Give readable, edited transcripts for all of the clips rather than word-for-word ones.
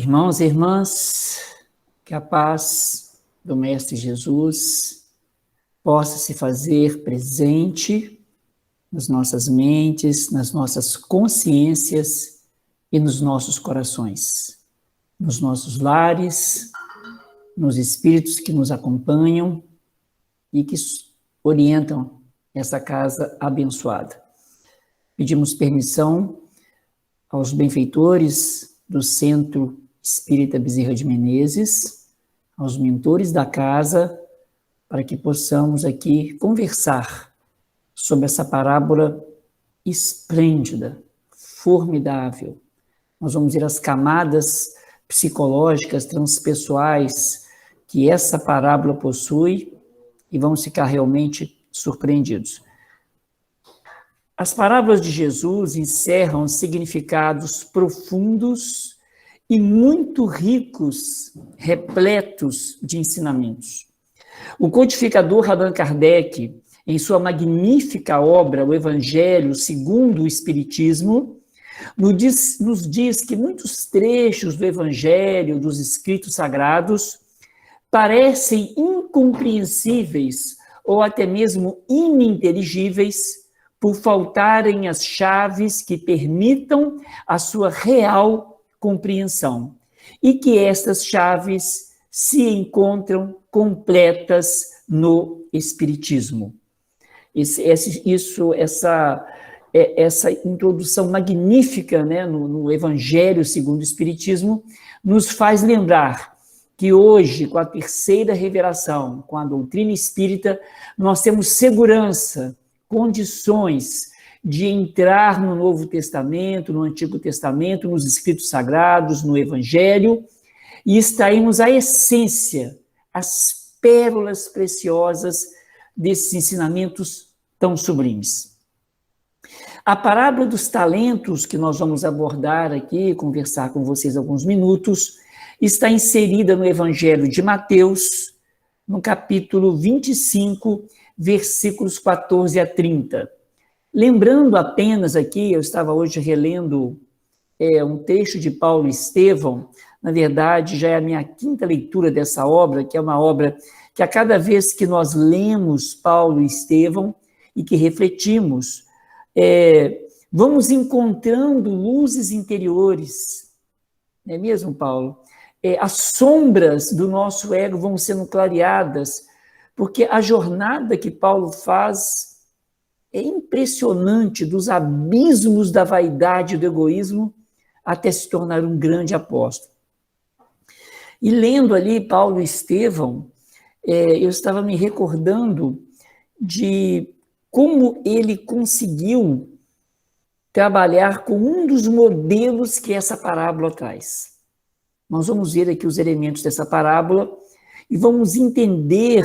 Irmãos e irmãs, que a paz do Mestre Jesus possa se fazer presente nas nossas mentes, nas nossas consciências e nos nossos corações, nos nossos lares, nos espíritos que nos acompanham e que orientam essa casa abençoada. Pedimos permissão aos benfeitores do Centro Espírita Bezerra de Menezes, aos mentores da casa, para que possamos aqui conversar sobre essa parábola esplêndida, formidável. Nós vamos ver as camadas psicológicas, transpessoais que essa parábola possui e vamos ficar realmente surpreendidos. As parábolas de Jesus encerram significados profundos e muito ricos, repletos de ensinamentos. O codificador Allan Kardec, em sua magnífica obra, O Evangelho segundo o Espiritismo, nos diz que muitos trechos do Evangelho, dos escritos sagrados, parecem incompreensíveis ou até mesmo ininteligíveis por faltarem as chaves que permitam a sua real compreensão, e que estas chaves se encontram completas no Espiritismo. Essa introdução magnífica, né, no Evangelho segundo o Espiritismo nos faz lembrar que hoje, com a terceira revelação, com a doutrina espírita, nós temos segurança, condições de entrar no Novo Testamento, no Antigo Testamento, nos Escritos Sagrados, no Evangelho, e extrairmos a essência, as pérolas preciosas desses ensinamentos tão sublimes. A parábola dos talentos, que nós vamos abordar aqui, conversar com vocês alguns minutos, está inserida no Evangelho de Mateus, no capítulo 25, versículos 14 a 30. Lembrando apenas aqui, eu estava hoje relendo um texto de Paulo Estevão, na verdade já é a minha quinta leitura dessa obra, que é uma obra que a cada vez que nós lemos Paulo Estevão e que refletimos, vamos encontrando luzes interiores, não é mesmo, Paulo? As sombras do nosso ego vão sendo clareadas, porque a jornada que Paulo faz é impressionante, dos abismos da vaidade e do egoísmo até se tornar um grande apóstolo. E lendo ali Paulo e Estevão, eu estava me recordando de como ele conseguiu trabalhar com um dos modelos que essa parábola traz. Nós vamos ver aqui os elementos dessa parábola e vamos entender,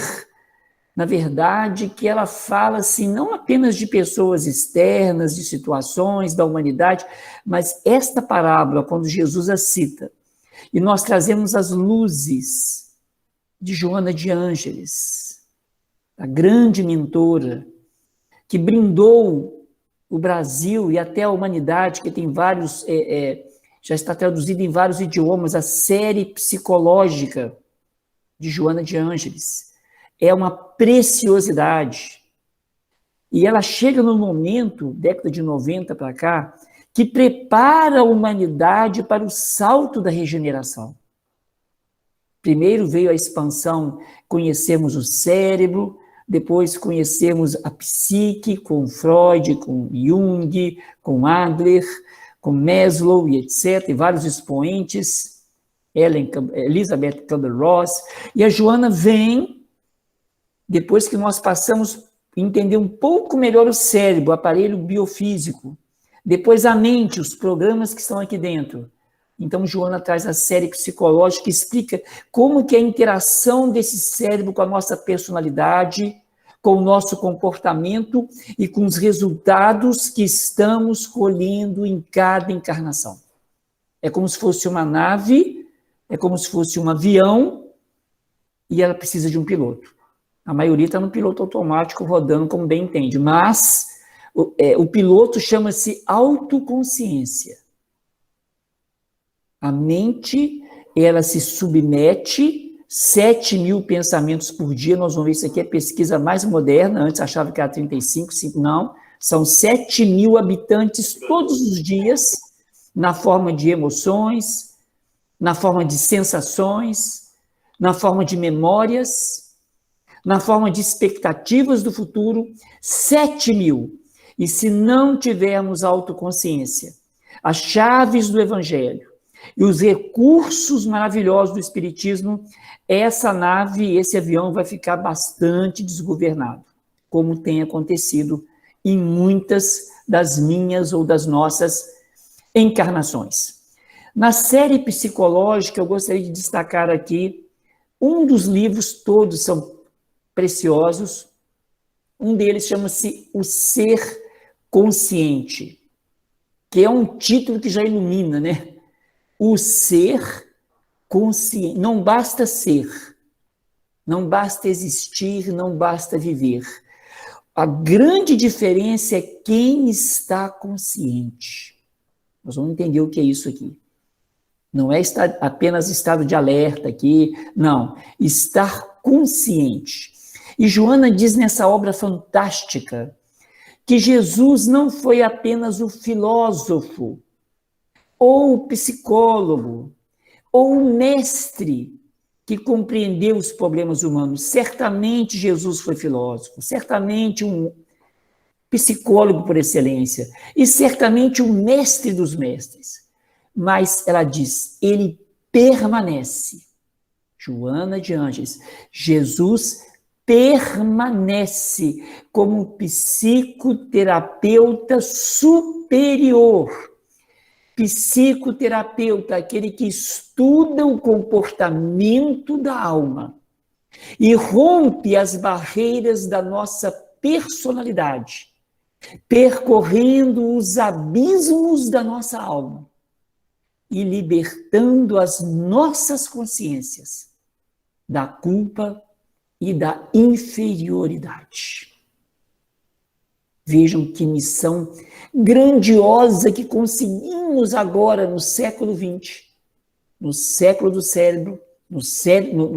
na verdade, que ela fala assim, não apenas de pessoas externas, de situações da humanidade, mas esta parábola, quando Jesus a cita, e nós trazemos as luzes de Joana de Ângeles, a grande mentora, que brindou o Brasil e até a humanidade, que tem vários, já está traduzido em vários idiomas, a série psicológica de Joana de Ângeles. É uma preciosidade. E ela chega no momento, década de 90 para cá, que prepara a humanidade para o salto da regeneração. Primeiro veio a expansão, conhecemos o cérebro, depois conhecemos a psique, com Freud, com Jung, com Adler, com Maslow e etc., e vários expoentes, Elizabeth Kubler-Ross, e a Joana vem, depois que nós passamos a entender um pouco melhor o cérebro, o aparelho biofísico, depois a mente, os programas que estão aqui dentro. Então, Joana traz a série psicológica que explica como que é a interação desse cérebro com a nossa personalidade, com o nosso comportamento e com os resultados que estamos colhendo em cada encarnação. É como se fosse uma nave, é como se fosse um avião e ela precisa de um piloto. A maioria está no piloto automático rodando como bem entende, mas o piloto chama-se autoconsciência. A mente ela se submete 7.000 pensamentos por dia. Nós vamos ver isso aqui, é pesquisa mais moderna. Antes achava que era 35, 5, não. São 7.000 habitantes todos os dias, na forma de emoções, na forma de sensações, na forma de memórias, na forma de expectativas do futuro. 7.000. E se não tivermos autoconsciência, as chaves do Evangelho e os recursos maravilhosos do Espiritismo, essa nave, esse avião vai ficar bastante desgovernado, como tem acontecido em muitas das minhas ou das nossas encarnações. Na série psicológica, eu gostaria de destacar aqui um dos livros, todos são preciosos, um deles chama-se O Ser Consciente, que é um título que já ilumina, né? O ser consciente. Não basta ser, não basta existir, não basta viver. A grande diferença é quem está consciente. Nós vamos entender o que é isso aqui. Não é apenas estado de alerta aqui, não. Estar consciente. E Joana diz nessa obra fantástica que Jesus não foi apenas o filósofo, ou o psicólogo, ou o mestre que compreendeu os problemas humanos. Certamente Jesus foi filósofo, certamente um psicólogo por excelência, e certamente o mestre dos mestres. Mas ela diz, ele permanece. Joana de Ângeles, Jesus permanece como psicoterapeuta superior. Psicoterapeuta, aquele que estuda o comportamento da alma e rompe as barreiras da nossa personalidade, percorrendo os abismos da nossa alma e libertando as nossas consciências da culpa e da inferioridade. Vejam que missão grandiosa que conseguimos agora no século XX, no século do cérebro, no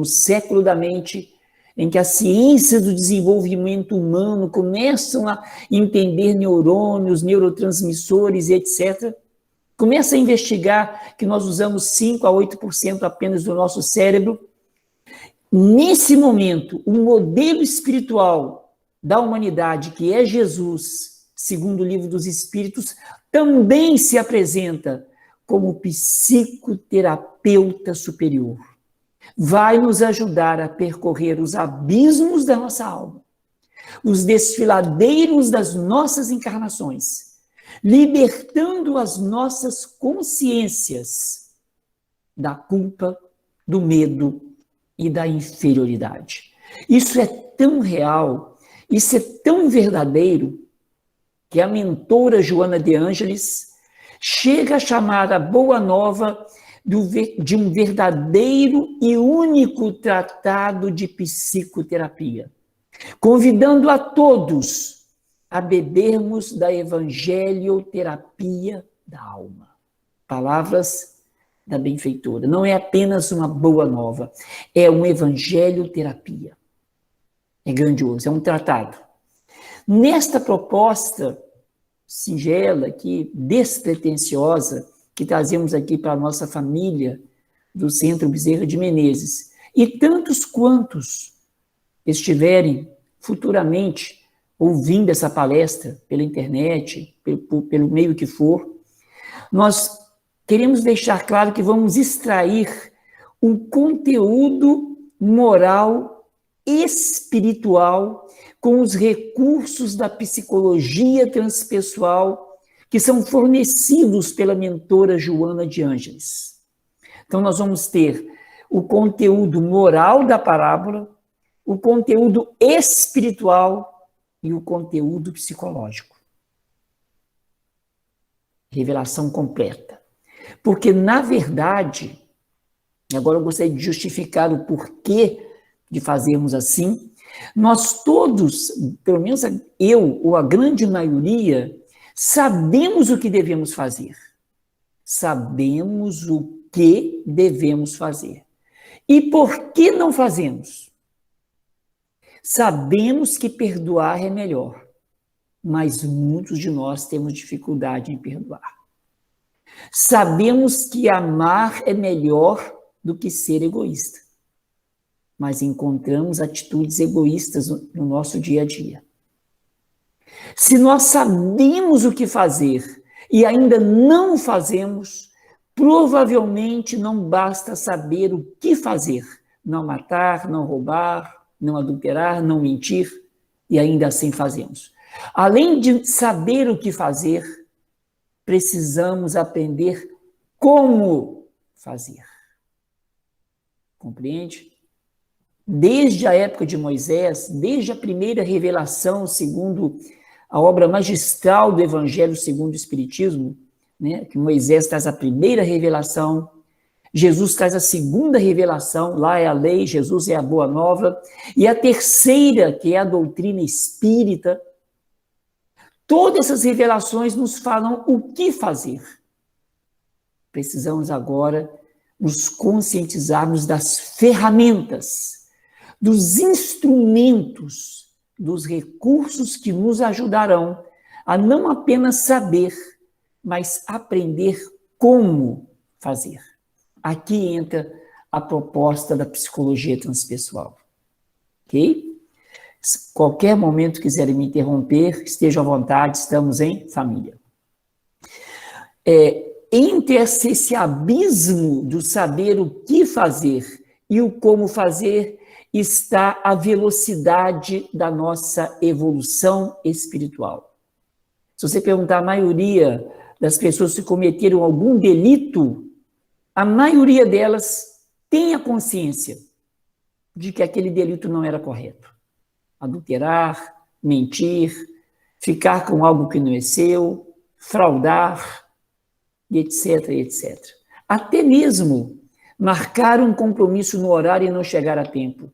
século da mente, em que as ciências do desenvolvimento humano começam a entender neurônios, neurotransmissores e etc., começa a investigar que nós usamos 5 a 8% apenas do nosso cérebro. Nesse momento, o modelo espiritual da humanidade, que é Jesus, segundo o Livro dos Espíritos, também se apresenta como psicoterapeuta superior. Vai nos ajudar a percorrer os abismos da nossa alma, os desfiladeiros das nossas encarnações, libertando as nossas consciências da culpa, do medo e da inferioridade. Isso é tão real, isso é tão verdadeiro, que a mentora Joana de Ângeles chega a chamar a Boa Nova de um verdadeiro e único tratado de psicoterapia, convidando a todos a bebermos da evangelioterapia da alma. Palavras da benfeitora. Não é apenas uma boa nova, é uma evangelioterapia. É grandioso, é um tratado. Nesta proposta singela, aqui, despretensiosa, que trazemos aqui para a nossa família do Centro Bezerra de Menezes, e tantos quantos estiverem futuramente ouvindo essa palestra pela internet, pelo meio que for, nós queremos deixar claro que vamos extrair um conteúdo moral, espiritual, com os recursos da psicologia transpessoal que são fornecidos pela mentora Joana de Ângeles. Então, nós vamos ter o conteúdo moral da parábola, o conteúdo espiritual e o conteúdo psicológico. Revelação completa. Porque, na verdade, agora eu gostaria de justificar o porquê de fazermos assim, nós todos, pelo menos eu ou a grande maioria, sabemos o que devemos fazer. Sabemos o que devemos fazer. E por que não fazemos? Sabemos que perdoar é melhor, mas muitos de nós temos dificuldade em perdoar. Sabemos que amar é melhor do que ser egoísta, mas encontramos atitudes egoístas no nosso dia a dia. Se nós sabemos o que fazer e ainda não fazemos, provavelmente não basta saber o que fazer. Não matar, não roubar, não adulterar, não mentir, e ainda assim fazemos. Além de saber o que fazer, precisamos aprender como fazer. Compreende? Desde a época de Moisés, desde a primeira revelação, segundo a obra magistral do Evangelho segundo o Espiritismo, né, que Moisés traz a primeira revelação, Jesus traz a segunda revelação, lá é a lei, Jesus é a boa nova, e a terceira, que é a doutrina espírita. Todas essas revelações nos falam o que fazer. Precisamos agora nos conscientizarmos das ferramentas, dos instrumentos, dos recursos que nos ajudarão a não apenas saber, mas aprender como fazer. Aqui entra a proposta da psicologia transpessoal. Ok? Se qualquer momento quiserem me interromper, estejam à vontade, estamos em família. Entre esse abismo do saber o que fazer e o como fazer, está a velocidade da nossa evolução espiritual. Se você perguntar a maioria das pessoas que cometeram algum delito, a maioria delas tem a consciência de que aquele delito não era correto. Adulterar, mentir, ficar com algo que não é seu, fraudar, etc, etc. Até mesmo marcar um compromisso no horário e não chegar a tempo.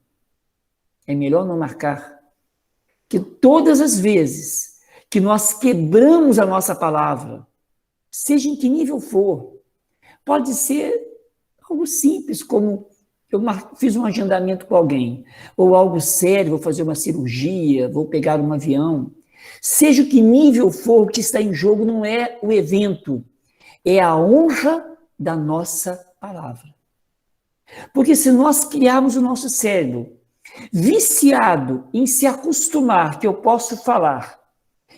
É melhor não marcar. Que todas as vezes que nós quebramos a nossa palavra, seja em que nível for, pode ser algo simples, como eu fiz um agendamento com alguém, ou algo sério, vou fazer uma cirurgia, vou pegar um avião. Seja o que nível for, o que está em jogo não é o evento, é a honra da nossa palavra. Porque se nós criarmos o nosso cérebro viciado em se acostumar que eu posso falar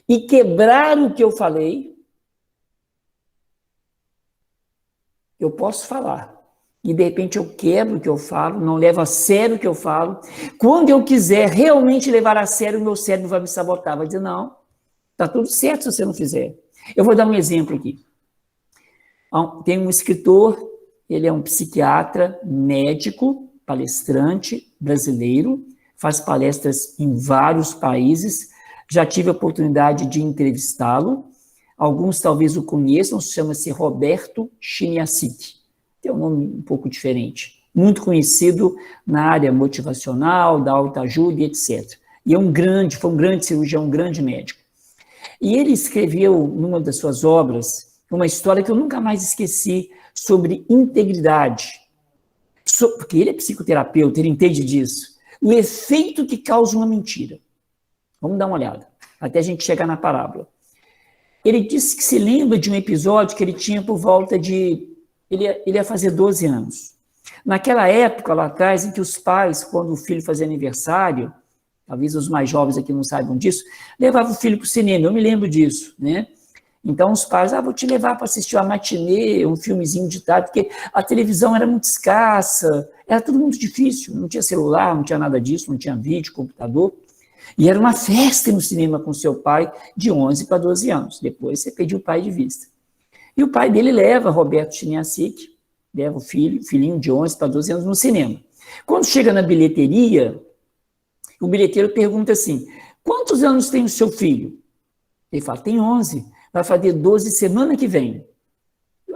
e quebrar o que eu falei, eu posso falar e de repente eu quebro o que eu falo, não levo a sério o que eu falo. Quando eu quiser realmente levar a sério, o meu cérebro vai me sabotar, vai dizer, não, está tudo certo se você não fizer. Eu vou dar um exemplo aqui. Tem um escritor, ele é um psiquiatra, médico, palestrante brasileiro, faz palestras em vários países, já tive a oportunidade de entrevistá-lo, alguns talvez o conheçam, chama-se Roberto Chiniacic, tem um nome um pouco diferente, muito conhecido na área motivacional, da autoajuda, etc. E foi um grande cirurgião, um grande médico. E ele escreveu, numa das suas obras, uma história que eu nunca mais esqueci, sobre integridade. Porque ele é psicoterapeuta, ele entende disso. O efeito que causa uma mentira. Vamos dar uma olhada, até a gente chegar na parábola. Ele disse que se lembra de um episódio que ele tinha por volta de... Ele ia fazer 12 anos. Naquela época, lá atrás, em que os pais, quando o filho fazia aniversário, talvez os mais jovens aqui não saibam disso, levavam o filho para o cinema, eu me lembro disso, né? Então os pais, vou te levar para assistir uma matinê, um filmezinho de tarde, porque a televisão era muito escassa, era tudo muito difícil, não tinha celular, não tinha nada disso, não tinha vídeo, computador, e era uma festa no cinema com seu pai de 11 para 12 anos, depois você pediu o pai de vista. E o pai dele leva Roberto Chiniacic, leva o filhinho de 11 para 12 anos no cinema. Quando chega na bilheteria, o bilheteiro pergunta assim, quantos anos tem o seu filho? Ele fala, tem 11. Vai fazer 12 semana que vem.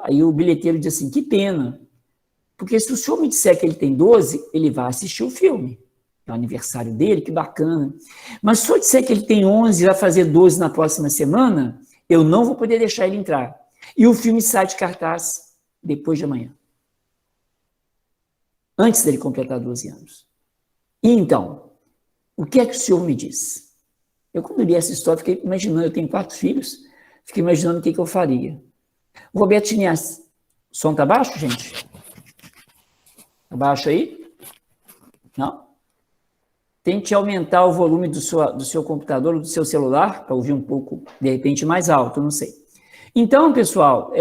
Aí o bilheteiro diz assim, que pena, porque se o senhor me disser que ele tem 12, ele vai assistir o filme. É o aniversário dele, que bacana. Mas se eu disser que ele tem 11 e vai fazer 12 na próxima semana, eu não vou poder deixar ele entrar. E o filme sai de cartaz depois de amanhã. antes dele completar 12 anos. E então, o que é que o Senhor me diz? Eu, quando li essa história, fiquei imaginando, eu tenho 4 filhos, fiquei imaginando o que eu faria. O Roberto Chinias, o som tá baixo, gente? Tá baixo aí? Não? Tente aumentar o volume do seu computador ou do seu celular, para ouvir um pouco, de repente, mais alto, não sei. Então, pessoal,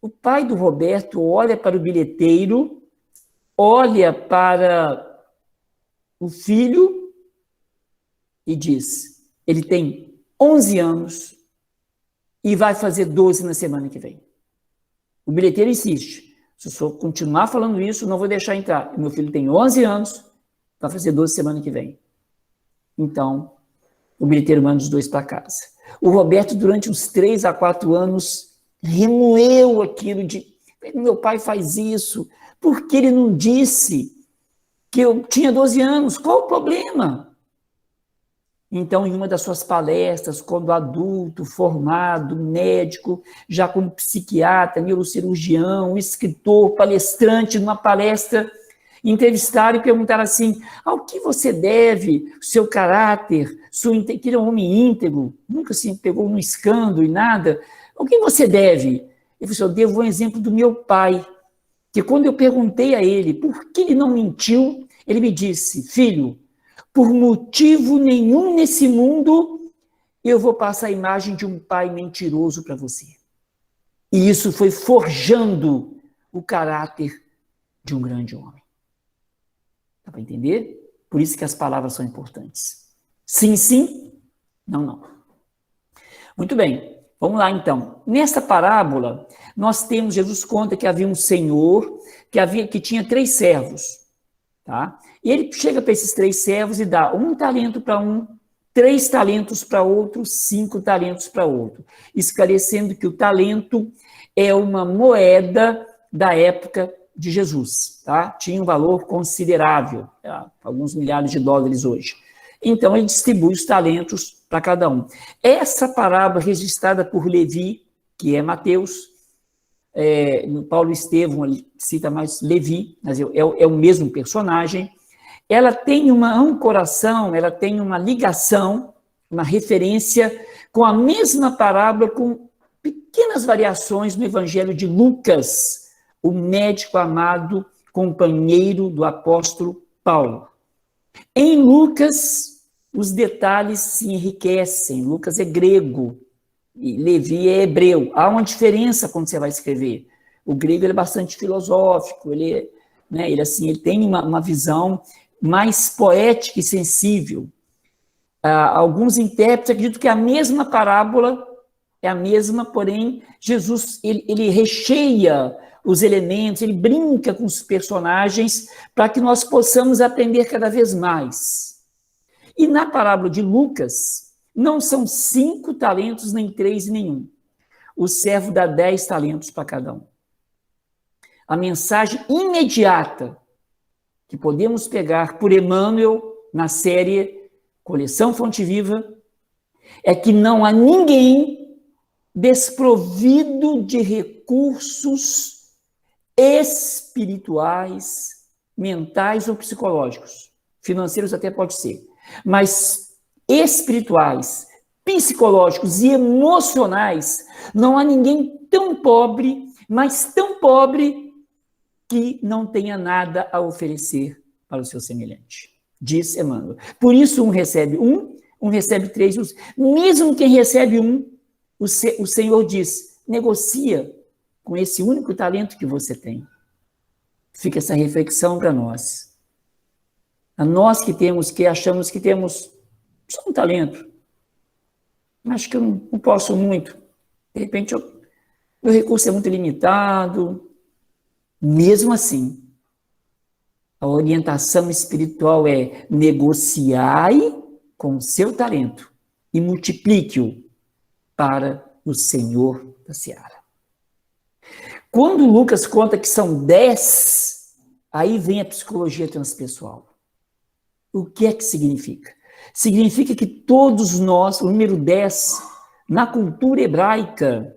o pai do Roberto olha para o bilheteiro, olha para o filho e diz, ele tem 11 anos e vai fazer 12 na semana que vem. O bilheteiro insiste, se o senhor continuar falando isso, não vou deixar entrar. Meu filho tem 11 anos, vai fazer 12 semana que vem. Então, o bilheteiro manda os 2 para casa. O Roberto, durante uns 3 a 4 anos, remoeu aquilo de, meu pai faz isso, porque ele não disse que eu tinha 12 anos, qual o problema? Então, em uma das suas palestras, quando adulto, formado, médico, já como psiquiatra, neurocirurgião, escritor, palestrante, numa palestra, entrevistaram e perguntaram assim, ao que você deve o seu caráter, que ele é um homem íntegro, nunca se pegou num escândalo e nada, ao que você deve? Ele falou assim, eu devo um exemplo do meu pai, que quando eu perguntei a ele por que ele não mentiu, ele me disse, filho, por motivo nenhum nesse mundo, eu vou passar a imagem de um pai mentiroso para você. E isso foi forjando o caráter de um grande homem. Dá para entender? Por isso que as palavras são importantes. Sim, sim, não, não. Muito bem, vamos lá então. Nesta parábola, nós temos, Jesus conta que havia um senhor que tinha 3 servos, tá? E ele chega para esses 3 servos e dá 1 talento para um, 3 talentos para outro, 5 talentos para outro, esclarecendo que o talento é uma moeda da época de Jesus, tá? Tinha um valor considerável, alguns milhares de dólares hoje. Então, ele distribui os talentos para cada um. Essa parábola registrada por Levi, que é Mateus, Paulo Estevão cita mais Levi, mas é o mesmo personagem, ela tem uma ancoração, ela tem uma ligação, uma referência com a mesma parábola, com pequenas variações no Evangelho de Lucas, o médico amado, companheiro do apóstolo Paulo. Em Lucas, os detalhes se enriquecem. Lucas é grego e Levi é hebreu. Há uma diferença quando você vai escrever. O grego é bastante filosófico, ele tem uma visão mais poética e sensível. Alguns intérpretes acreditam que a mesma parábola é a mesma, porém, Jesus ele recheia os elementos, ele brinca com os personagens para que nós possamos aprender cada vez mais. E na parábola de Lucas, não são 5 talentos, nem 3, nem 1. O servo dá 10 talentos para cada um. A mensagem imediata que podemos pegar por Emmanuel na série Coleção Fonte Viva é que não há ninguém desprovido de recursos espirituais, mentais ou psicológicos. Financeiros até pode ser, mas espirituais, psicológicos e emocionais, não há ninguém tão pobre, mas tão pobre que não tenha nada a oferecer para o seu semelhante, diz Emmanuel. Por isso um recebe 1, um recebe 3, mesmo quem recebe 1, o Senhor diz, negocia com esse único talento que você tem. Fica essa reflexão para nós. A nós que achamos que temos só um talento, acho que eu não posso muito, de repente meu recurso é muito limitado. Mesmo assim, a orientação espiritual é negociai com o seu talento e multiplique-o para o Senhor da Seara. Quando Lucas conta que são 10, aí vem a psicologia transpessoal. O que é que significa? Significa que todos nós, o número 10, na cultura hebraica,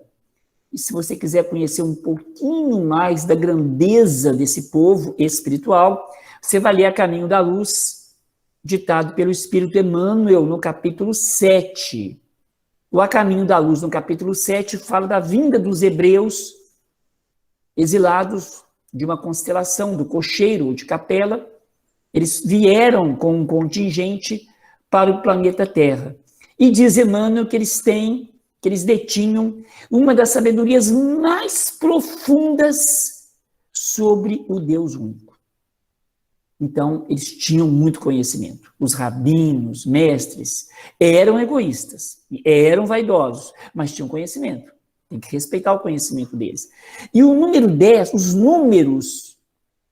se você quiser conhecer um pouquinho mais da grandeza desse povo espiritual, você vai ler A Caminho da Luz, ditado pelo Espírito Emmanuel, no capítulo 7. O A Caminho da Luz, no capítulo 7, fala da vinda dos hebreus exilados de uma constelação, do Cocheiro ou de Capela. Eles vieram com um contingente para o planeta Terra. E diz Emmanuel que eles detinham uma das sabedorias mais profundas sobre o Deus único. Então, eles tinham muito conhecimento. Os rabinos, mestres, eram egoístas, eram vaidosos, mas tinham conhecimento. Tem que respeitar o conhecimento deles. E o número 10, os números,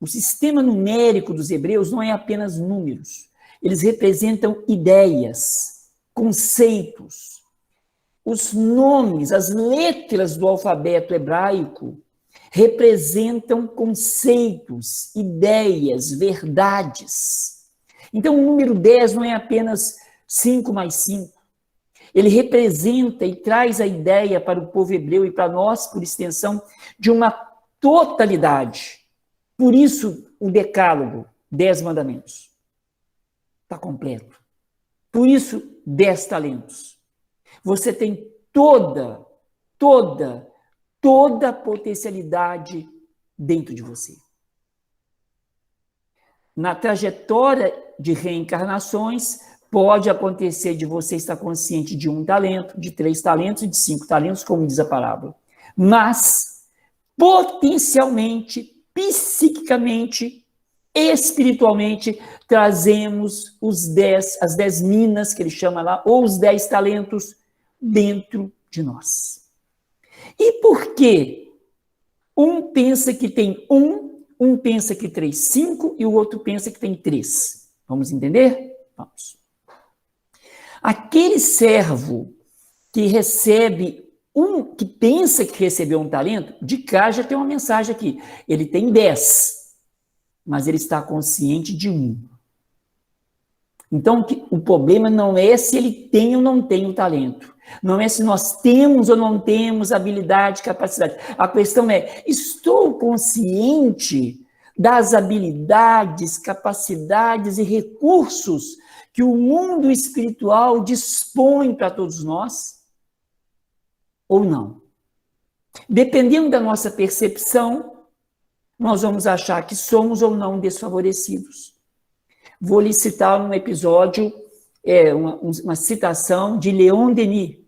o sistema numérico dos hebreus não é apenas números. Eles representam ideias, conceitos. Os nomes, as letras do alfabeto hebraico representam conceitos, ideias, verdades. Então, o número 10 não é apenas 5 mais 5. Ele representa e traz a ideia para o povo hebreu e para nós, por extensão, de uma totalidade. Por isso, o decálogo, 10 mandamentos, está completo. Por isso, 10 talentos. Você tem toda a potencialidade dentro de você. Na trajetória de reencarnações, pode acontecer de você estar consciente de 1 talento, de 3 talentos e de 5 talentos, como diz a parábola. Mas, potencialmente, psiquicamente, espiritualmente, trazemos as 10 minas, que ele chama lá, ou os 10 talentos, dentro de nós. E por quê? Um pensa que tem 1, pensa que 3, 5, e o outro pensa que tem 3. Vamos entender? Vamos. Aquele servo que recebe que pensa que recebeu um talento, de cá já tem uma mensagem aqui. Ele tem 10, mas ele está consciente de 1. Então, o problema não é se ele tem ou não tem o talento. Não é se nós temos ou não temos habilidade, capacidade. A questão é, estou consciente das habilidades, capacidades e recursos que o mundo espiritual dispõe para todos nós? Ou não? Dependendo da nossa percepção, nós vamos achar que somos ou não desfavorecidos. Vou lhe citar um episódio, uma citação de Leon Denis,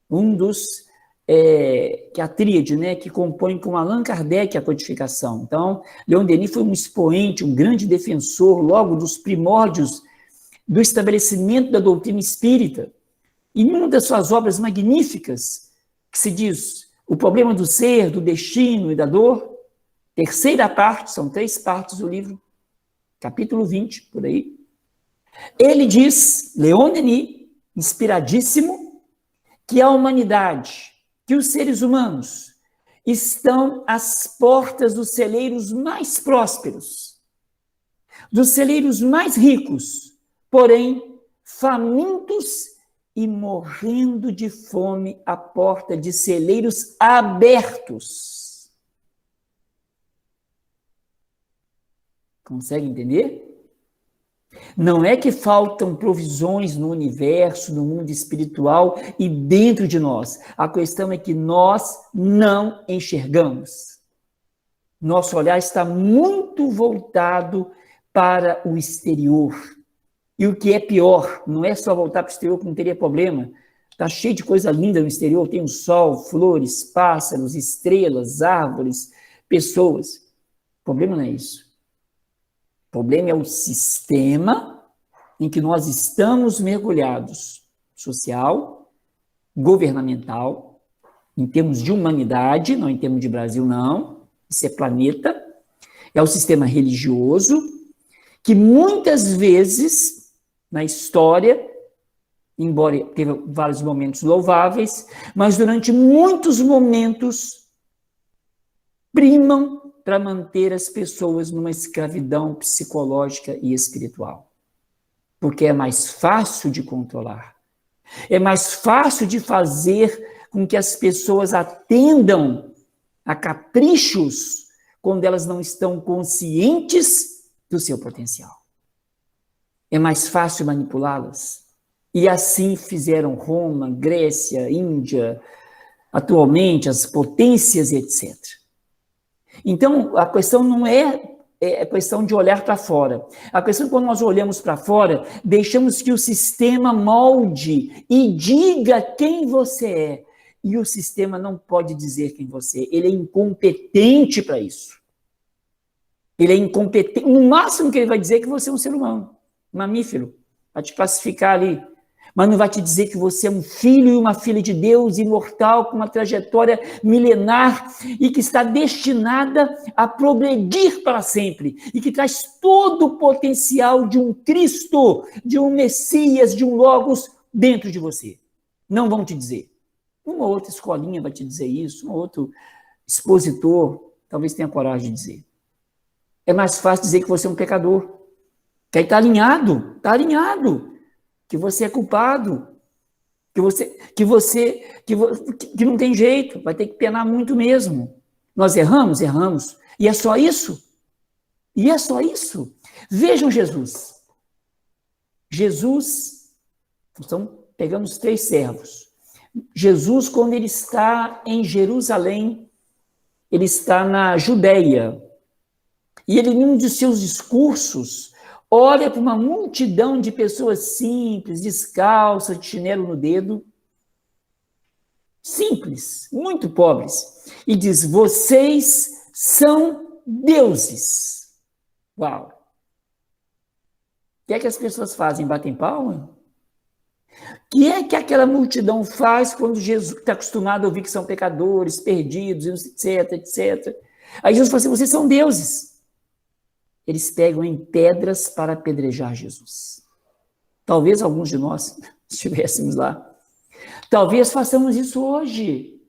um dos, que é a tríade, né, que compõe com Allan Kardec a codificação. Então, Leon Denis foi um expoente, um grande defensor, logo dos primórdios do estabelecimento da doutrina espírita. E numa das suas obras magníficas, que se diz O Problema do Ser, do Destino e da Dor, terceira parte, são 3 partes do livro, capítulo 20, por aí, ele diz, Leon Denis, inspiradíssimo, que a humanidade, que os seres humanos estão às portas dos celeiros mais prósperos, dos celeiros mais ricos, porém famintos e morrendo de fome à porta de celeiros abertos. Consegue entender? Não é que faltam provisões no universo, no mundo espiritual e dentro de nós. A questão é que nós não enxergamos. Nosso olhar está muito voltado para o exterior. E o que é pior, não é só voltar para o exterior que não teria problema. Está cheio de coisa linda no exterior, tem o sol, flores, pássaros, estrelas, árvores, pessoas. O problema não é isso. O problema é o sistema em que nós estamos mergulhados, social, governamental, em termos de humanidade, não em termos de Brasil, não, isso é planeta, é o sistema religioso, que muitas vezes, na história, embora teve vários momentos louváveis, mas durante muitos momentos primam para manter as pessoas numa escravidão psicológica e espiritual. Porque é mais fácil de controlar. É mais fácil de fazer com que as pessoas atendam a caprichos quando elas não estão conscientes do seu potencial. É mais fácil manipulá-las. E assim fizeram Roma, Grécia, Índia, atualmente as potências, etc. Então, a questão não é questão de olhar para fora. A questão é quando nós olhamos para fora, deixamos que o sistema molde e diga quem você é. E o sistema não pode dizer quem você é. Ele é incompetente para isso. Ele é incompetente. No máximo que ele vai dizer é que você é um ser humano, um mamífero. Vai te classificar ali. Mas não vai te dizer que você é um filho e uma filha de Deus, imortal, com uma trajetória milenar e que está destinada a progredir para sempre e que traz todo o potencial de um Cristo, de um Messias, de um Logos dentro de você. Não vão te dizer. Uma outra escolinha vai te dizer isso, um outro expositor talvez tenha coragem de dizer. É mais fácil dizer que você é um pecador, que aí está alinhado. Que você é culpado, que não tem jeito, vai ter que penar muito mesmo. Nós erramos? Erramos. E é só isso? Vejam Jesus. Então, pegamos os 3 servos. Jesus, quando ele está em Jerusalém, ele está na Judéia. E ele, em um de seus discursos, olha para uma multidão de pessoas simples, descalças, de chinelo no dedo, simples, muito pobres, e diz: vocês são deuses. Uau! O que é que as pessoas fazem? Batem palma? O que é que aquela multidão faz quando Jesus está acostumado a ouvir que são pecadores, perdidos, etc, etc? Aí Jesus fala assim: vocês são deuses. Eles pegam em pedras para apedrejar Jesus. Talvez alguns de nós estivéssemos lá. Talvez façamos isso hoje.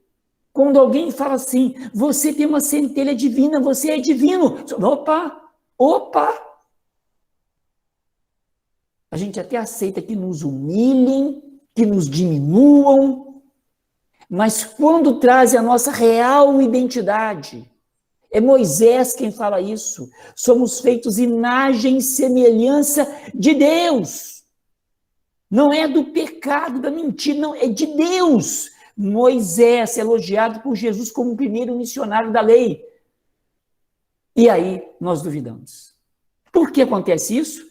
Quando alguém fala assim: você tem uma centelha divina, você é divino. Opa! A gente até aceita que nos humilhem, que nos diminuam, mas quando trazem a nossa real identidade, é Moisés quem fala isso. Somos feitos imagem e semelhança de Deus. Não é do pecado, da mentira, não, é de Deus. Moisés é elogiado por Jesus como o primeiro missionário da lei. E aí nós duvidamos. Por que acontece isso?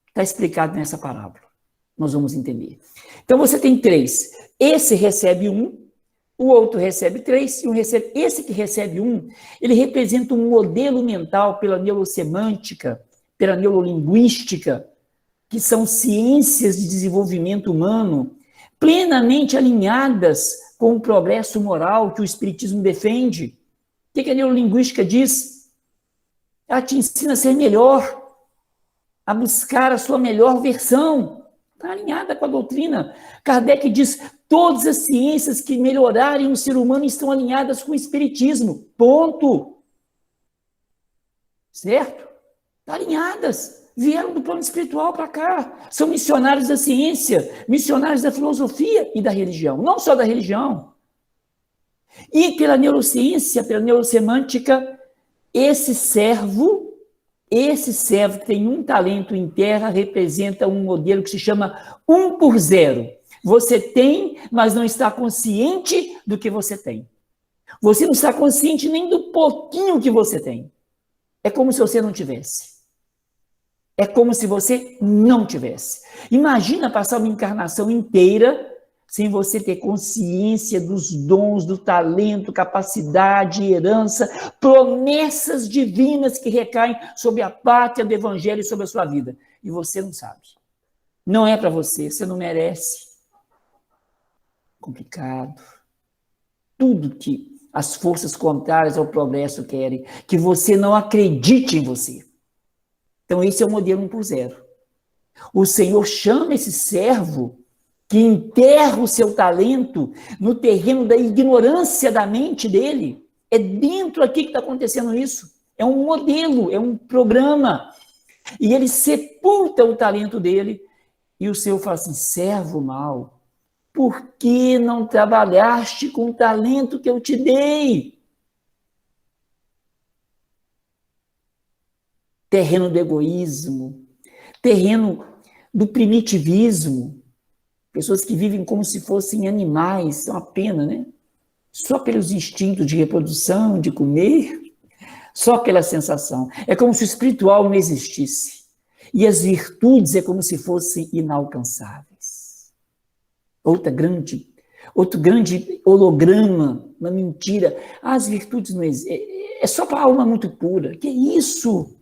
Está explicado nessa parábola. Nós vamos entender. Então você tem 3. Esse recebe 1. O outro recebe 3, esse que recebe 1, ele representa um modelo mental pela neurosemântica, pela neurolinguística, que são ciências de desenvolvimento humano, plenamente alinhadas com o progresso moral que o Espiritismo defende. O que a neurolinguística diz? Ela te ensina a ser melhor, a buscar a sua melhor versão. Está alinhada com a doutrina. Kardec diz: todas as ciências que melhorarem o ser humano estão alinhadas com o Espiritismo. Ponto. Certo? Estão alinhadas. Vieram do plano espiritual para cá. São missionários da ciência, missionários da filosofia e da religião. Não só da religião. E pela neurociência, pela neurosemântica, esse servo que tem um talento em terra representa um modelo que se chama 1 por 0. Você tem, mas não está consciente do que você tem. Você não está consciente nem do pouquinho que você tem. É como se você não tivesse. É como se você não tivesse. Imagina passar uma encarnação inteira sem você ter consciência dos dons, do talento, capacidade, herança, promessas divinas que recaem sobre a pátria do Evangelho e sobre a sua vida. E você não sabe. Não é para você, você não merece. Complicado. Tudo que as forças contrárias ao progresso querem, que você não acredite em você. Então esse é o modelo 1 por 0. O Senhor chama esse servo que enterra o seu talento no terreno da ignorância da mente dele. É dentro aqui que está acontecendo isso. É um modelo, é um programa. E ele sepulta o talento dele, e o Senhor fala assim: servo mau, Por que não trabalhaste com o talento que eu te dei? Terreno do egoísmo, terreno do primitivismo, pessoas que vivem como se fossem animais, é uma pena, né? Só pelos instintos de reprodução, de comer, só pela sensação. É como se o espiritual não existisse. E as virtudes é como se fossem inalcançáveis. Outro grande holograma, uma mentira. As virtudes não existem. É só para a alma muito pura. Que isso?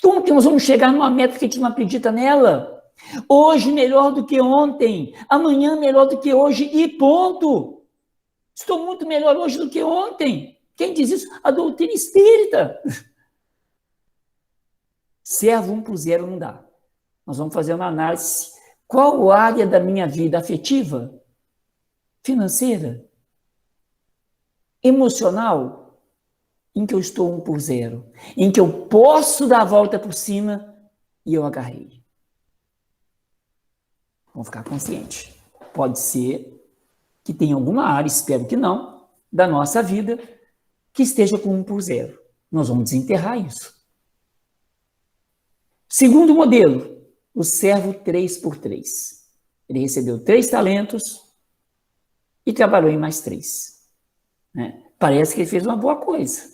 Como que nós vamos chegar numa meta que a gente não acredita nela? Hoje melhor do que ontem, amanhã melhor do que hoje e ponto. Estou muito melhor hoje do que ontem. Quem diz isso? A doutrina espírita. Servo 1/0 não dá. Nós vamos fazer uma análise. Qual área da minha vida afetiva, financeira, emocional, em que eu estou 1/0, em que eu posso dar a volta por cima e eu agarrei. Vamos ficar conscientes. Pode ser que tenha alguma área, espero que não, da nossa vida que esteja com 1/0. Nós vamos desenterrar isso. Segundo modelo, o servo 3/3. Ele recebeu 3 talentos e trabalhou em mais 3. Né? Parece que ele fez uma boa coisa.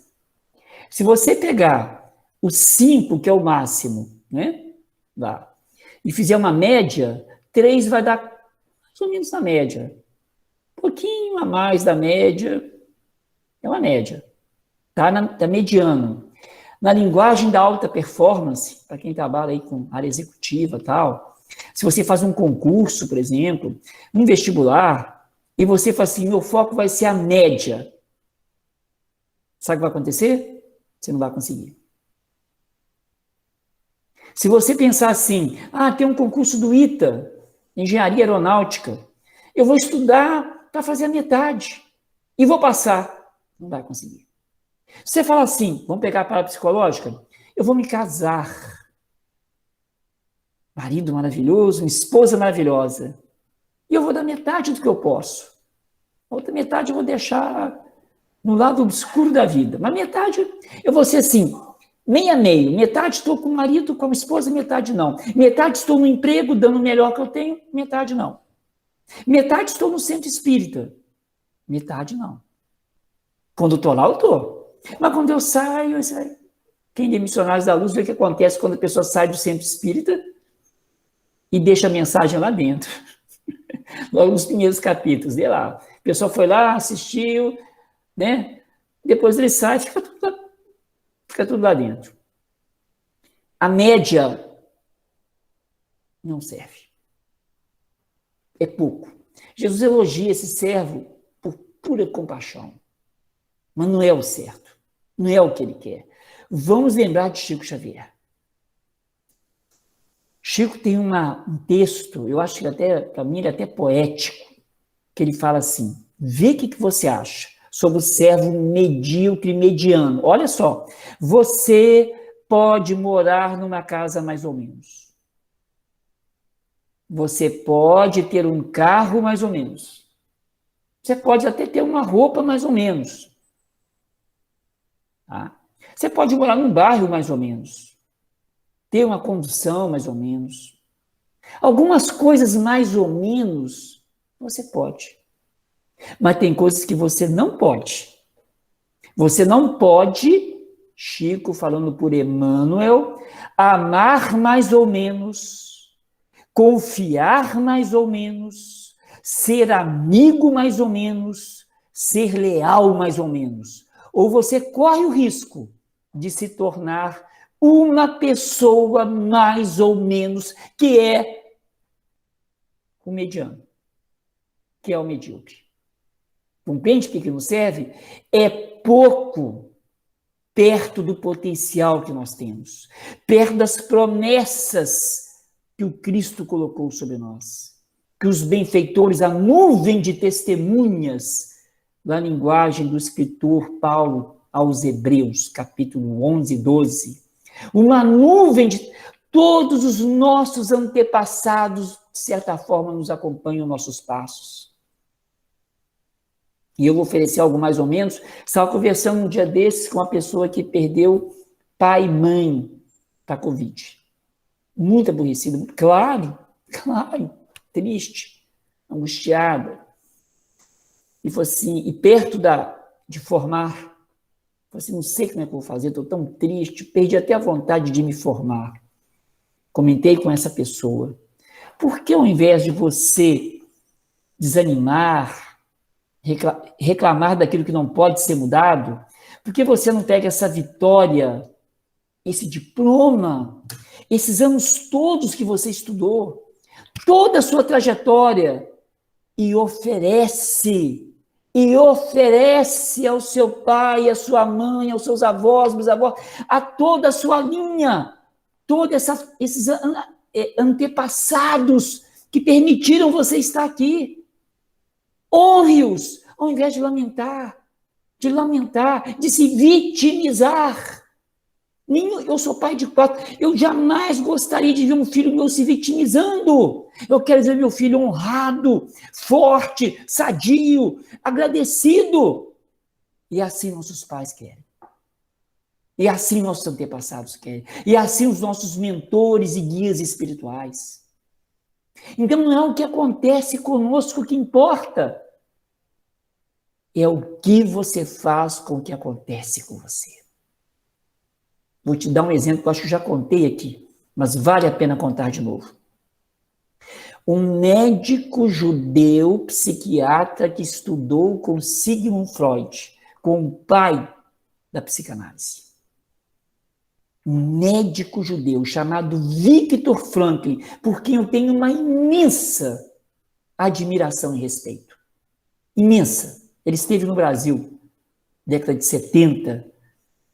Se você pegar o 5, que é o máximo, né? Lá, e fizer uma média, 3 vai dar mais ou menos na média. Um pouquinho a mais da média, é uma média. Tá mediano. Na linguagem da alta performance, para quem trabalha aí com área executiva e tal, se você faz um concurso, por exemplo, um vestibular, e você fala assim, meu foco vai ser a média. Sabe o que vai acontecer? Você não vai conseguir. Se você pensar assim, tem um concurso do ITA, Engenharia Aeronáutica, eu vou estudar para fazer a metade e vou passar. Não vai conseguir. Se você falar assim, vamos pegar a palavra psicológica, eu vou me casar. Marido maravilhoso, uma esposa maravilhosa. E eu vou dar metade do que eu posso. A outra metade eu vou deixar no lado obscuro da vida. Mas metade, eu vou ser assim, meio a meio. Metade estou com o marido, com a esposa, metade não. Metade estou no emprego, dando o melhor que eu tenho, metade não. Metade estou no centro espírita, metade não. Quando estou lá, eu estou. Mas quando eu saio. Quem é Missionários da Luz vê o que acontece quando a pessoa sai do centro espírita e deixa a mensagem lá dentro. Logo nos primeiros capítulos, vê lá. A pessoa foi lá, assistiu, né? Depois ele sai, fica tudo lá dentro. A média não serve. É pouco. Jesus elogia esse servo por pura compaixão. Mas não é o certo. Não é o que ele quer. Vamos lembrar de Chico Xavier. Chico tem um texto, eu acho que até, para mim, ele é até poético, que ele fala assim, vê o que você acha sobre o servo medíocre, mediano. Olha só, você pode morar numa casa mais ou menos. Você pode ter um carro mais ou menos. Você pode até ter uma roupa mais ou menos. Tá? Você pode morar num bairro mais ou menos. Ter uma condução mais ou menos. Algumas coisas mais ou menos você pode. Mas tem coisas que você não pode. Você não pode, Chico falando por Emmanuel, amar mais ou menos, confiar mais ou menos, ser amigo mais ou menos, ser leal mais ou menos. Ou você corre o risco de se tornar uma pessoa mais ou menos, que é o mediano, que é o medíocre. Compreende o que nos serve? É pouco perto do potencial que nós temos, perto das promessas que o Cristo colocou sobre nós, que os benfeitores, a nuvem de testemunhas, na linguagem do escritor Paulo aos Hebreus, capítulo 11, 12, uma nuvem de todos os nossos antepassados de certa forma, nos acompanham nossos passos. E eu vou oferecer algo mais ou menos. Estava conversando um dia desses com uma pessoa que perdeu pai e mãe para a Covid. Muito aborrecida. Claro, triste, angustiada. E foi assim, e perto de formar, falei assim, não sei como é que eu vou fazer, estou tão triste, perdi até a vontade de me formar. Comentei com essa pessoa. Por que ao invés de você desanimar, reclamar daquilo que não pode ser mudado, por que você não pega essa vitória, esse diploma, esses anos todos que você estudou, toda a sua trajetória, e oferece ao seu pai, à sua mãe, aos seus avós, bisavós, a toda a sua linha, todos esses antepassados que permitiram você estar aqui. Honre-os, ao invés de lamentar, de se vitimizar. Eu sou pai de 4, eu jamais gostaria de ver um filho meu se vitimizando. Eu quero ver meu filho honrado, forte, sadio, agradecido. E assim nossos pais querem. E assim nossos antepassados querem. E assim os nossos mentores e guias espirituais. Então não é o que acontece conosco que importa. É o que você faz com o que acontece com você. Vou te dar um exemplo que eu acho que já contei aqui, mas vale a pena contar de novo. Um médico judeu psiquiatra que estudou com Sigmund Freud, com o pai da psicanálise. Um médico judeu chamado Viktor Frankl, por quem eu tenho uma imensa admiração e respeito. Imensa. Ele esteve no Brasil, década de 70,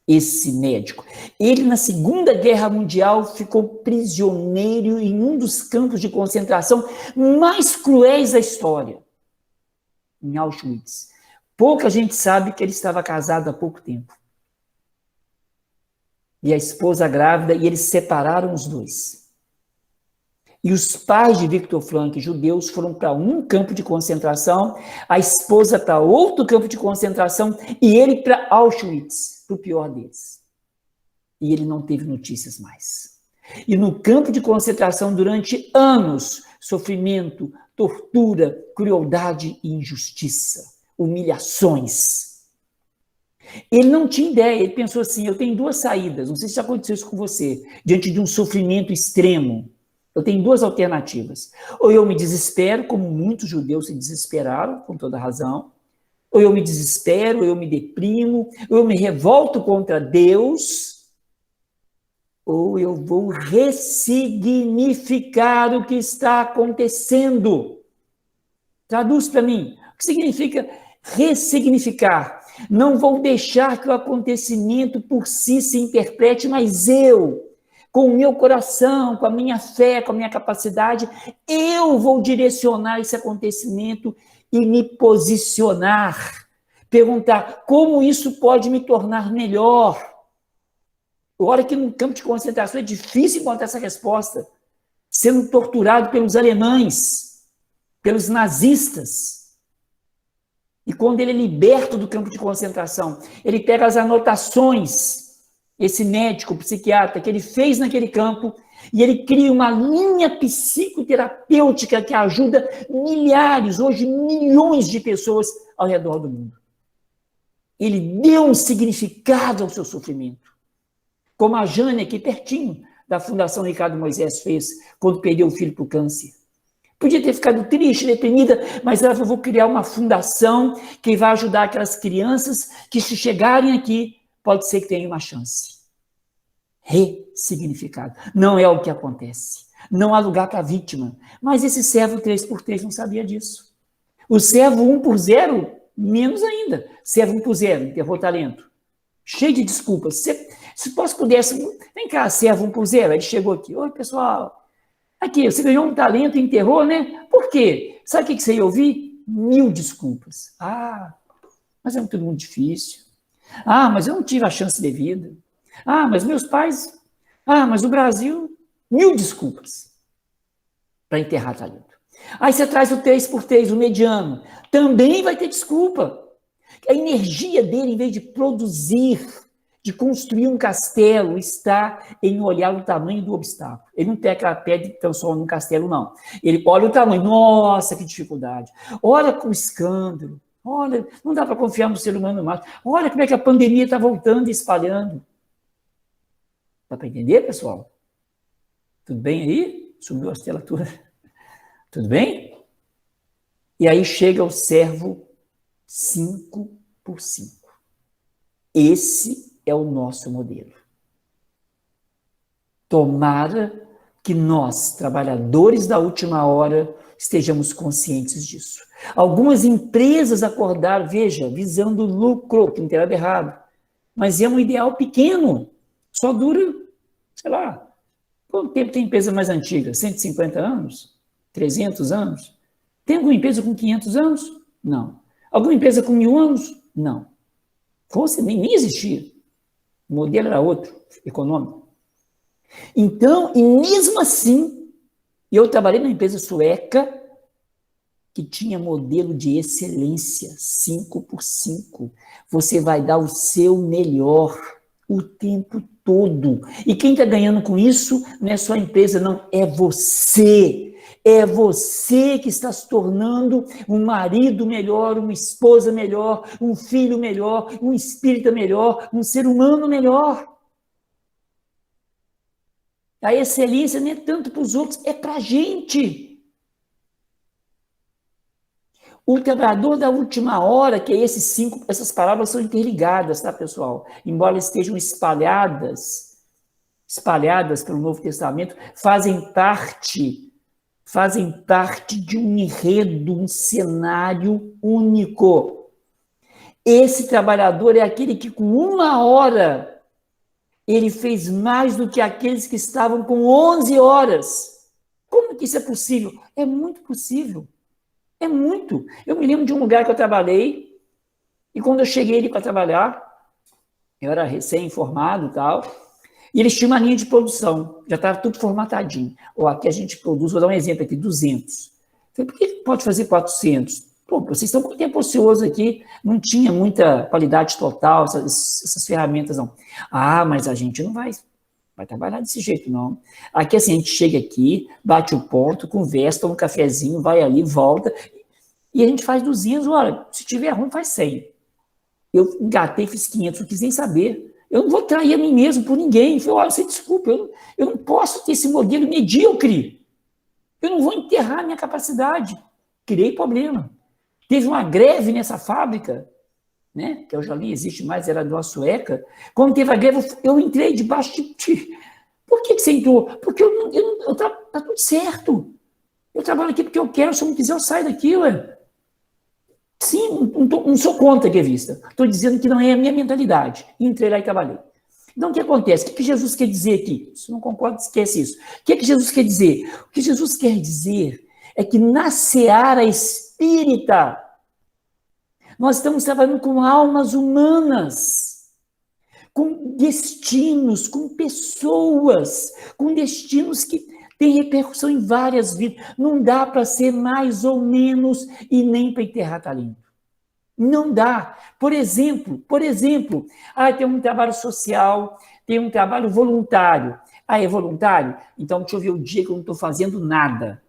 esse médico. Ele, na Segunda Guerra Mundial, ficou prisioneiro em um dos campos de concentração mais cruéis da história, em Auschwitz. Pouca gente sabe que ele estava casado há pouco tempo. E a esposa grávida, e eles separaram os dois. E os pais de Viktor Frankl, judeus, foram para um campo de concentração, a esposa para outro campo de concentração, e ele para Auschwitz, para o pior deles. E ele não teve notícias mais. E no campo de concentração, durante anos, sofrimento, tortura, crueldade e injustiça, humilhações. Ele não tinha ideia, ele pensou assim, eu tenho duas saídas, não sei se já aconteceu isso com você, diante de um sofrimento extremo. Eu tenho duas alternativas. Ou eu me desespero, como muitos judeus se desesperaram, com toda razão, ou eu me desespero, ou eu me deprimo, ou eu me revolto contra Deus, ou eu vou ressignificar o que está acontecendo. Traduz para mim. O que significa ressignificar? Não vou deixar que o acontecimento por si se interprete, mas eu, com o meu coração, com a minha fé, com a minha capacidade, eu vou direcionar esse acontecimento e me posicionar. Perguntar como isso pode me tornar melhor. Agora que no campo de concentração é difícil encontrar essa resposta. Sendo torturado pelos alemães, pelos nazistas. E quando ele é liberto do campo de concentração, ele pega as anotações, esse médico, psiquiatra, que ele fez naquele campo, e ele cria uma linha psicoterapêutica que ajuda milhares, hoje milhões de pessoas ao redor do mundo. Ele deu um significado ao seu sofrimento. Como a Jane aqui pertinho da Fundação Ricardo Moisés fez, quando perdeu o filho para o câncer. Podia ter ficado triste, deprimida, mas ela falou, vou criar uma fundação que vai ajudar aquelas crianças que, se chegarem aqui, pode ser que tenham uma chance. Ressignificado. Não é o que acontece. Não há lugar para a vítima. Mas esse servo 3x3 não sabia disso. O servo 1x0, menos ainda. Servo 1x0, enterrou talento. Cheio de desculpas. Se pudesse, vem cá, servo 1x0. Ele chegou aqui. Oi, pessoal. Aqui, você ganhou um talento e enterrou, né? Por quê? Sabe o que você ia ouvir? 1000 desculpas. Ah, mas é tudo muito difícil. Ah, mas eu não tive a chance devida. Ah, mas meus pais... Ah, mas o Brasil... 1000 desculpas. para enterrar talento. Aí você traz o 3x3, o mediano, também vai ter desculpa. A energia dele, em vez de produzir, de construir um castelo, está em olhar o tamanho do obstáculo. Ele não tem aquela pedra que transforma num castelo, não. Ele olha o tamanho, nossa, que dificuldade. Olha com o escândalo. Olha, não dá para confiar no ser humano mais. Olha como é que a pandemia está voltando e espalhando. Dá para entender, pessoal? Tudo bem aí? Subiu a telatura. Tudo bem? E aí chega o servo 5x5. Esse é o nosso modelo. Tomara que nós, trabalhadores da última hora, estejamos conscientes disso. Algumas empresas acordaram, veja, visando lucro, que não tem nada errado, mas é um ideal pequeno, só dura, sei lá, quanto tempo tem empresa mais antiga? 150 anos? 300 anos? Tem alguma empresa com 500 anos? Não. Alguma empresa com 1000 anos? Não. Fosse, nem existia. O modelo era outro, econômico. Então, e mesmo assim, eu trabalhei numa empresa sueca que tinha modelo de excelência, 5x5. Você vai dar o seu melhor o tempo todo. E quem está ganhando com isso não é só a empresa, não, é você. É você que está se tornando um marido melhor, uma esposa melhor, um filho melhor, um espírito melhor, um ser humano melhor. A excelência não é tanto para os outros, é para a gente. O trabalhador da última hora, que é esses 5, essas palavras são interligadas, tá, pessoal? Embora estejam espalhadas pelo Novo Testamento, fazem parte de um enredo, um cenário único. Esse trabalhador é aquele que com 1 hora ele fez mais do que aqueles que estavam com 11 horas. Como que isso é possível? É muito possível. É muito. Eu me lembro de um lugar que eu trabalhei, e quando eu cheguei ali para trabalhar, eu era recém-formado e tal, e eles tinham uma linha de produção, já estava tudo formatadinho. Ou aqui a gente produz, vou dar um exemplo aqui, 200. Eu falei, por que pode fazer 400? Pô, vocês estão com tempo ocioso aqui, não tinha muita qualidade total, essas ferramentas não. Ah, mas a gente não vai trabalhar desse jeito, não. Aqui, assim, a gente chega aqui, bate o ponto, conversa, toma um cafezinho, vai ali, volta, e a gente faz 200, olha, se tiver ruim, faz 100. Eu engatei, fiz 500, não quis nem saber. Eu não vou trair a mim mesmo por ninguém. Eu falei, olha, você desculpa, eu não posso ter esse modelo medíocre. Eu não vou enterrar a minha capacidade. Criei problema. Teve uma greve nessa fábrica, né, que eu já li, existe mais, era de uma sueca. Quando teve a greve, eu entrei debaixo de... Por que você entrou? Porque tá tudo certo. Eu trabalho aqui porque eu quero, se eu não quiser, eu saio daqui, ué. Sim, não sou contra a grevista. Estou dizendo que não é a minha mentalidade. Entrei lá e trabalhei. Então, o que acontece? O que Jesus quer dizer aqui? Se não concorda, esquece isso. O que Jesus quer dizer? O que Jesus quer dizer é que na seara espírita, nós estamos trabalhando com almas humanas, com destinos, com pessoas, com destinos que têm repercussão em várias vidas. Não dá para ser mais ou menos e nem para enterrar talento. Não dá. Por exemplo, tem um trabalho social, tem um trabalho voluntário. Ah, é voluntário? Então, deixa eu ver o dia que eu não estou fazendo nada.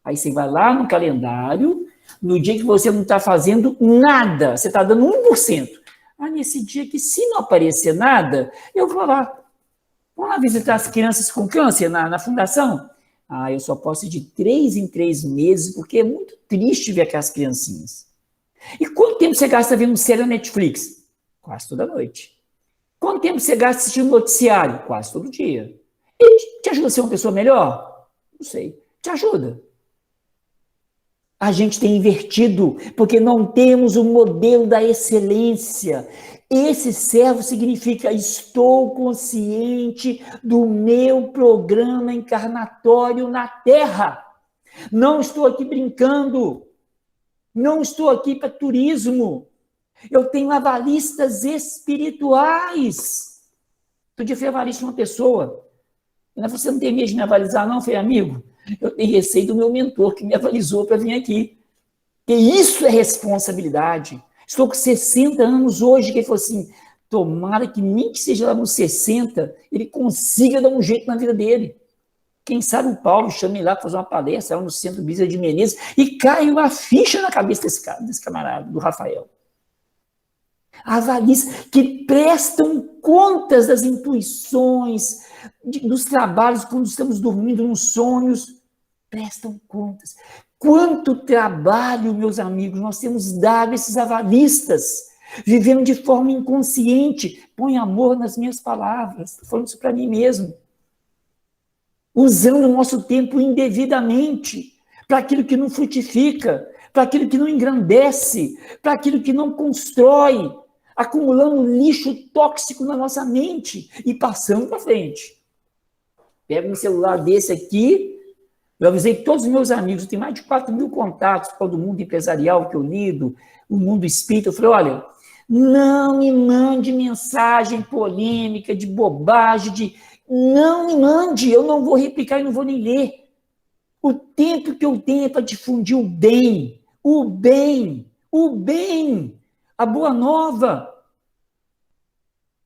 Aí você vai lá no calendário, no dia que você não está fazendo nada, você está dando 1%. Ah, nesse dia que, se não aparecer nada, eu vou lá. Vamos lá visitar as crianças com câncer na fundação? Ah, eu só posso ir de 3 em 3 meses, porque é muito triste ver aquelas criancinhas. E quanto tempo você gasta vendo série na Netflix? Quase toda noite. Quanto tempo você gasta assistindo noticiário? Quase todo dia. E te ajuda a ser uma pessoa melhor? Não sei. Te ajuda. A gente tem invertido, porque não temos o modelo da excelência. Esse servo significa, estou consciente do meu programa encarnatório na Terra. Não estou aqui brincando. Não estou aqui para turismo. Eu tenho avalistas espirituais. Outro dia eu fui avalista uma pessoa. Ela falou, você não tem medo de me avalizar, não? Eu falei, amigo, Eu tenho receio do meu mentor que me avalizou para vir aqui. Porque isso é responsabilidade. Estou com 60 anos hoje, que ele falou assim, tomara que nem que seja lá nos 60, ele consiga dar um jeito na vida dele. Quem sabe o Paulo chama ele lá para fazer uma palestra lá no Centro Bisa de Menezes e cai uma ficha na cabeça desse camarada, do Rafael. Avalistas que prestam contas das intuições, dos trabalhos, quando estamos dormindo nos sonhos, prestam contas. Quanto trabalho, meus amigos, nós temos dado a esses avalistas, vivendo de forma inconsciente. Põe amor nas minhas palavras, estou falando isso para mim mesmo. Usando o nosso tempo indevidamente, para aquilo que não frutifica, para aquilo que não engrandece, para aquilo que não constrói, acumulando lixo tóxico na nossa mente e passando para frente. Pega um celular desse aqui, eu avisei todos os meus amigos, eu tenho mais de 4.000 contatos para o mundo empresarial que eu lido, o mundo espírita. Eu falei, olha, não me mande mensagem polêmica, de bobagem, não me mande, eu não vou replicar e não vou nem ler. O tempo que eu tenho é para difundir o bem, o bem, o bem, a boa nova.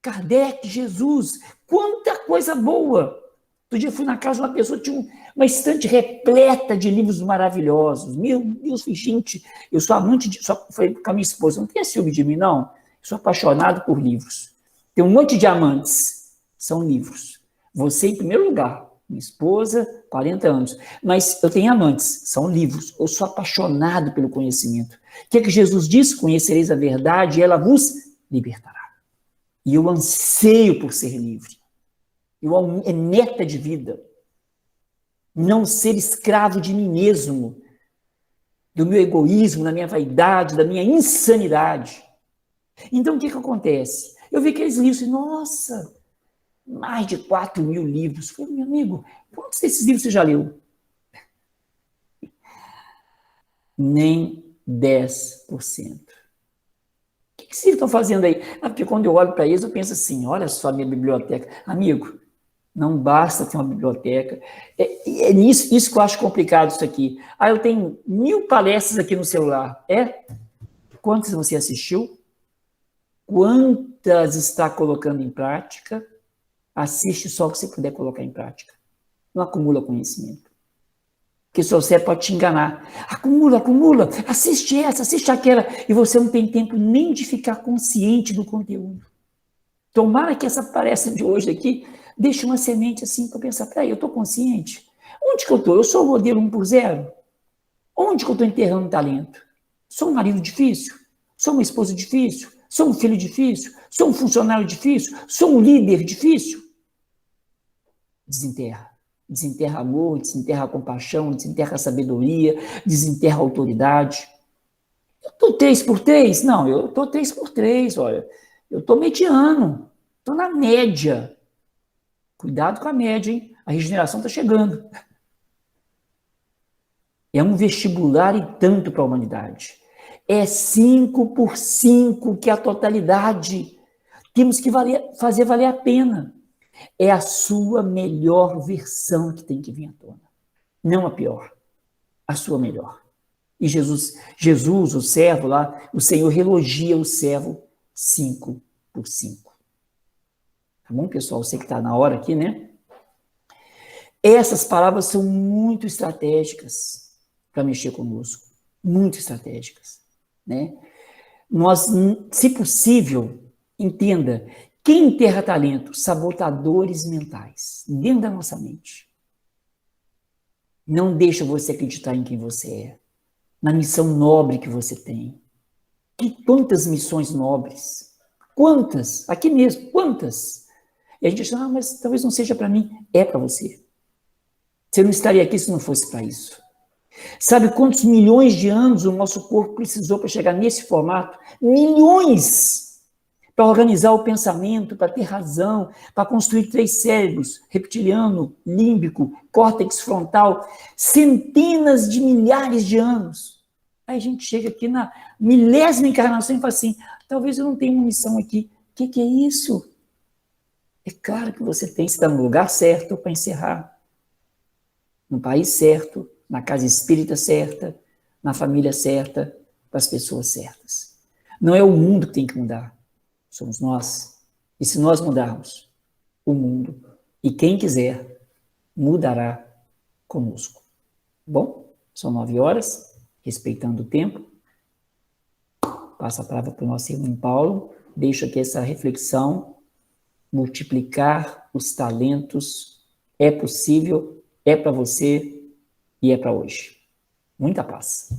Kardec, Jesus, quanta coisa boa. Outro dia eu fui na casa de uma pessoa, tinha uma estante repleta de livros maravilhosos. Meu Deus, gente, eu sou amante de... Falei com a minha esposa, não tenha ciúme de mim, não. Eu sou apaixonado por livros. Tem um monte de diamantes, são livros. Você em primeiro lugar, minha esposa, 40 anos. Mas eu tenho amantes, são livros. Eu sou apaixonado pelo conhecimento. O que é que Jesus diz? Conhecereis a verdade e ela vos libertará. E eu anseio por ser livre. É meta de vida. Não ser escravo de mim mesmo, do meu egoísmo, da minha vaidade, da minha insanidade. Então, o que acontece? Eu vi aqueles livros e, nossa, mais de 4.000 livros. Eu falei, meu amigo, quantos desses livros você já leu? Nem 10%. O que vocês estão fazendo aí? Porque quando eu olho para eles, eu penso assim, olha só a minha biblioteca. Amigo, não basta ter uma biblioteca. É isso que eu acho complicado isso aqui. Eu tenho 1.000 palestras aqui no celular. Quantas você assistiu? Quantas está colocando em prática? Assiste só o que você puder colocar em prática. Não acumula conhecimento. Porque seu cérebro pode te enganar. Acumula, assiste essa, assiste aquela, e você não tem tempo nem de ficar consciente do conteúdo. Tomara que essa palestra de hoje aqui deixe uma semente assim para pensar, peraí, eu estou consciente? Onde que eu estou? Eu sou o modelo 1/0? Onde que eu estou enterrando talento? Sou um marido difícil? Sou uma esposa difícil? Sou um filho difícil? Sou um funcionário difícil? Sou um líder difícil? Desenterra. Desenterra amor, desenterra compaixão, desenterra sabedoria, desenterra autoridade. Eu estou 3x3? Não, eu estou 3x3, olha. Eu estou mediano, estou na média. Cuidado com a média, hein? A regeneração está chegando. É um vestibular e tanto para a humanidade. É 5x5 que é a totalidade. Temos que fazer valer a pena. É a sua melhor versão que tem que vir à tona. Não a pior, a sua melhor. E Jesus, o servo lá, o Senhor elogia o servo 5x5. Tá bom, pessoal? Você que está na hora aqui, né? Essas palavras são muito estratégicas para mexer conosco. Muito estratégicas, né? Nós, se possível, entenda, quem enterra talento? Sabotadores mentais, dentro da nossa mente. Não deixa você acreditar em quem você é, na missão nobre que você tem. E quantas missões nobres? Quantas? Aqui mesmo, quantas? E a gente acha, mas talvez não seja para mim. É para você. Você não estaria aqui se não fosse para isso. Sabe quantos milhões de anos o nosso corpo precisou para chegar nesse formato? Milhões! Para organizar o pensamento, para ter razão, para construir 3 cérebros, reptiliano, límbico, córtex frontal, centenas de milhares de anos. Aí a gente chega aqui na 1000ª encarnação e fala assim, talvez eu não tenha uma missão aqui. O que é isso? É claro que você tem, você está no lugar certo para encerrar. no país certo, na casa espírita certa, na família certa, com as pessoas certas. Não é o mundo que tem que mudar, somos nós. E se nós mudarmos, o mundo, e quem quiser, mudará conosco. Bom, são 9 horas, respeitando o tempo. Passo a palavra para o nosso irmão Paulo. Deixo aqui essa reflexão. Multiplicar os talentos é possível, é para você e é para hoje. Muita paz.